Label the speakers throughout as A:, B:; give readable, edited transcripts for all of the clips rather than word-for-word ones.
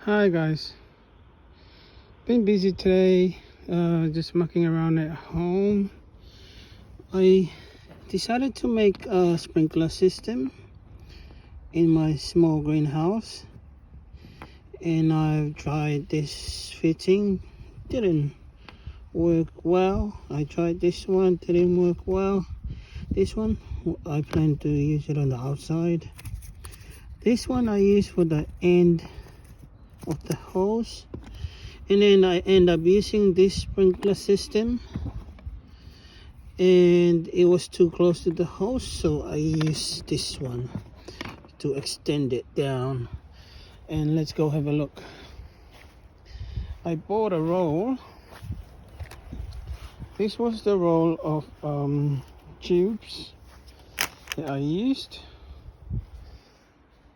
A: Hi guys, been busy today, just mucking around at home. I decided to make a sprinkler system in my small greenhouse, and I've tried this fitting, didn't work well. I tried this one, didn't work well. This one I plan to use it on the outside. This one I use for the end of the hose, and then I end up using this sprinkler system, and it was too close to the hose, so I used this one to extend it down. And let's go have a look. I bought a roll. This was the roll of tubes that I used.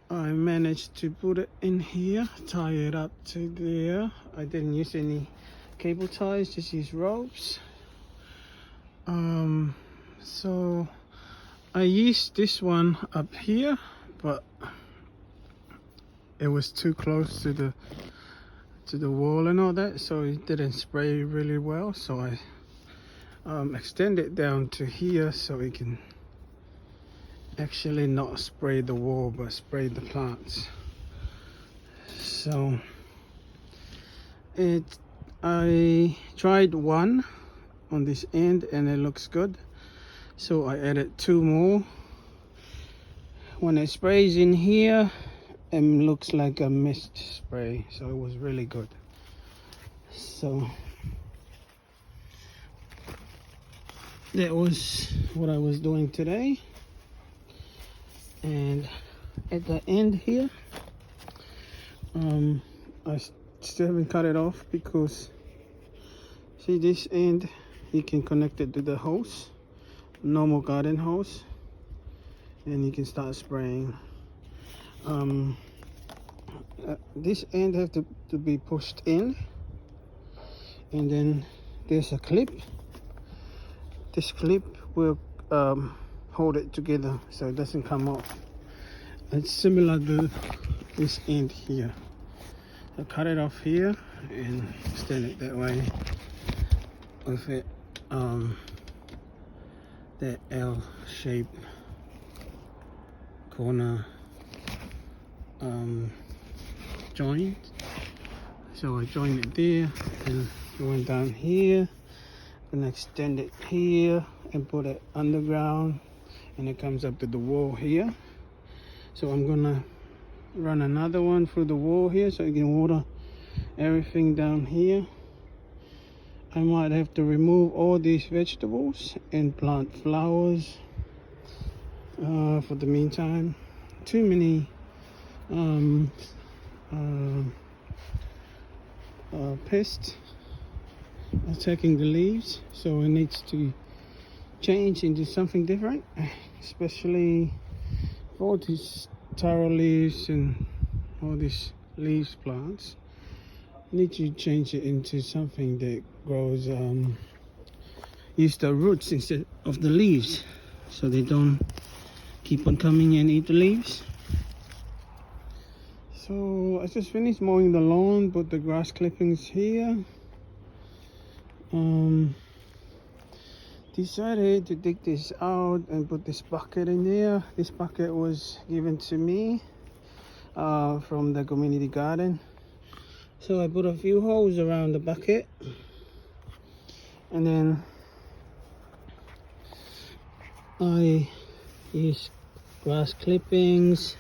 A: I managed to put it in here, tie it up to there. I didn't use any cable ties, just use ropes. So I used this one up here, but it was too close to the wall and all that, so it didn't spray really well. So I extend it down to here so it can actually not spray the wall but spray the plants. So I tried one on this end and it looks good, so I added two more. When it sprays in here, it looks like a mist spray, so it was really good. So that was what I was doing today. And at the end here, I still haven't cut it off because see this end, you can connect it to the hose, normal garden hose, and you can start spraying. This end have to be pushed in, and then there's a clip. This clip will hold it together so it doesn't come off. It's similar to this end here. I cut it off here and extend it that way with it that L shape corner joint. So I joined it there and it went down here, and extend it here and put it underground, and it comes up to the wall here. So I'm gonna run another one through the wall here so you can water everything down here. I might have to remove all these vegetables and plant flowers for the meantime. Too many pests attacking the leaves, so it needs to change into something different, especially all these taro leaves and all these leaves plants. You need to change it into something that grows use the roots instead of the leaves, so they don't keep on coming and eat the leaves. So I just finished mowing the lawn, put the grass clippings here. Decided to dig this out and put this bucket in there. This bucket was given to me from the community garden. So I put a few holes around the bucket, and then I use grass clippings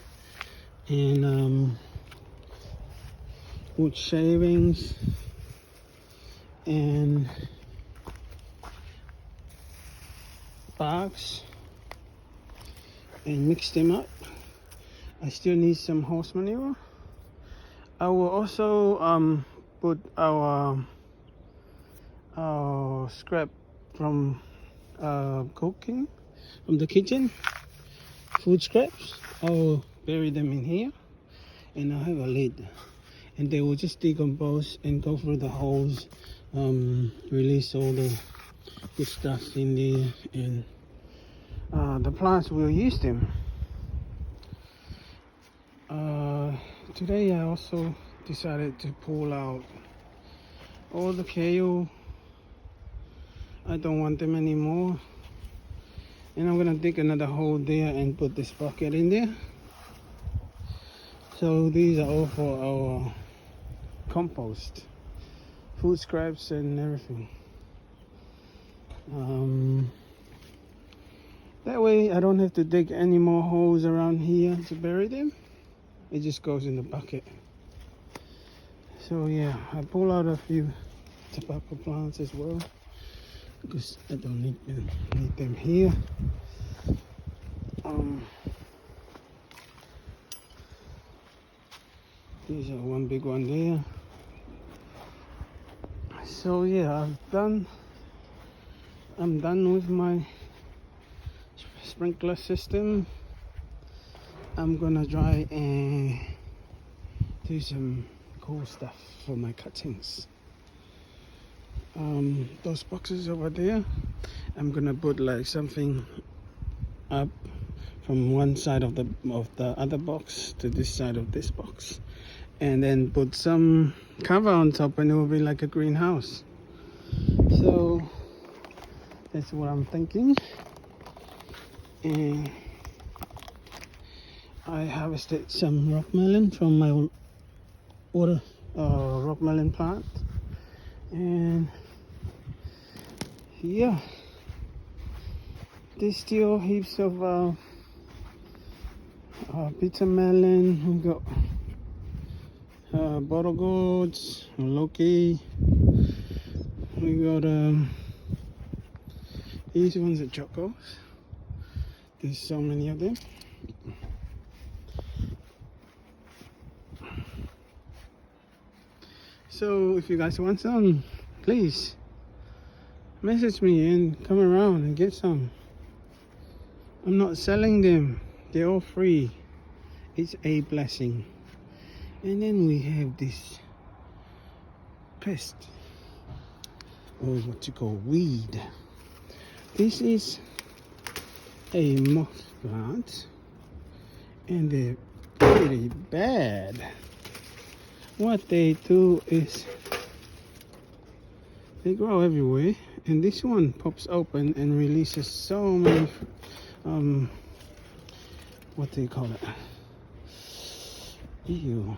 A: and wood shavings and barks and mix them up. I still need some horse manure. I will also put our scrap from cooking from the kitchen, food scraps. I will bury them in here, and I'll have a lid, and they will just decompose and go through the holes, release all the good stuff in there, and the plants will use them. Today I also decided to pull out all the kale. I don't want them anymore, and I'm gonna dig another hole there and put this bucket in there. So these are all for our compost, food scraps and everything. That way I don't have to dig any more holes around here to bury them. It just goes in the bucket. So yeah, I pull out a few tobacco plants as well because I don't need them here. There's one big one there. So yeah, I'm done with my sprinkler system. I'm gonna try and do some cool stuff for my cuttings. Those boxes over there, I'm gonna put like something up from one side of the other box to this side of this box, and then put some cover on top, and it will be like a greenhouse. So that's what I'm thinking. And I harvested some rock melon from my rock melon plant, and yeah, there's still heaps of bitter melon. We got bottle gourds, Loki. We got these ones are chocos. There's so many of them. So if you guys want some, please message me and come around and get some. I'm not selling them, they're all free. It's a blessing. And then we have this pest, or what you call weed. This is a moss plant, and they're pretty bad. What they do is they grow everywhere, and this one pops open and releases so many what do you call it? Ew.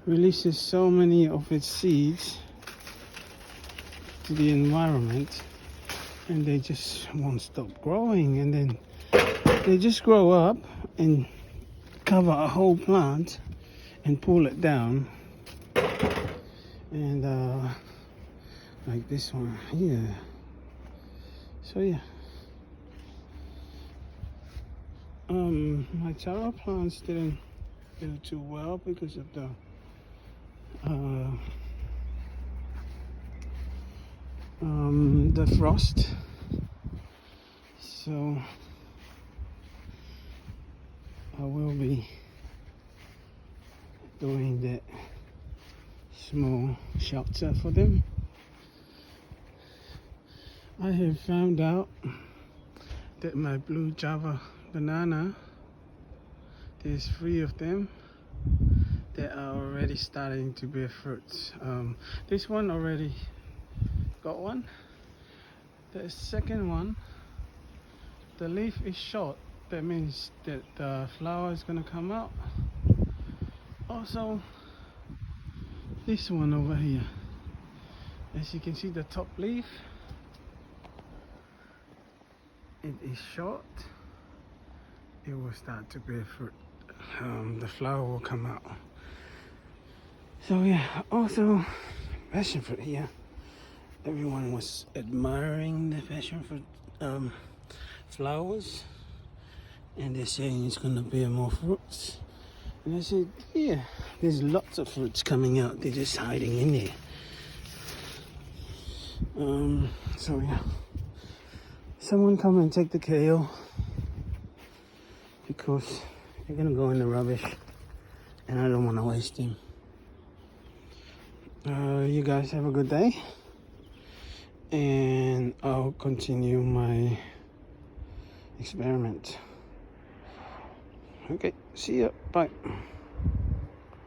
A: Releases so many of its seeds to the environment, and they just won't stop growing, and then they just grow up and cover a whole plant and pull it down, and like this one here. So yeah, my taro plants didn't do too well because of the frost. So I will be doing that small shelter for them. I have found out that my blue Java banana, there's 3 of them that are already starting to bear fruits. This one already got one. The second one, the leaf is short. That means that the flower is gonna come out. Also, this one over here, as you can see, the top leaf, it is short. It will start to bear fruit. The flower will come out. So yeah, also passion fruit here. Everyone was admiring the passion fruit flowers, and they're saying it's gonna bear more fruits. And I said, yeah, there's lots of fruits coming out. They're just hiding in there. So yeah, someone come and take the kale because they're gonna go in the rubbish, and I don't want to waste them. You guys have a good day, and I'll continue my experiment. Okay, see ya, bye.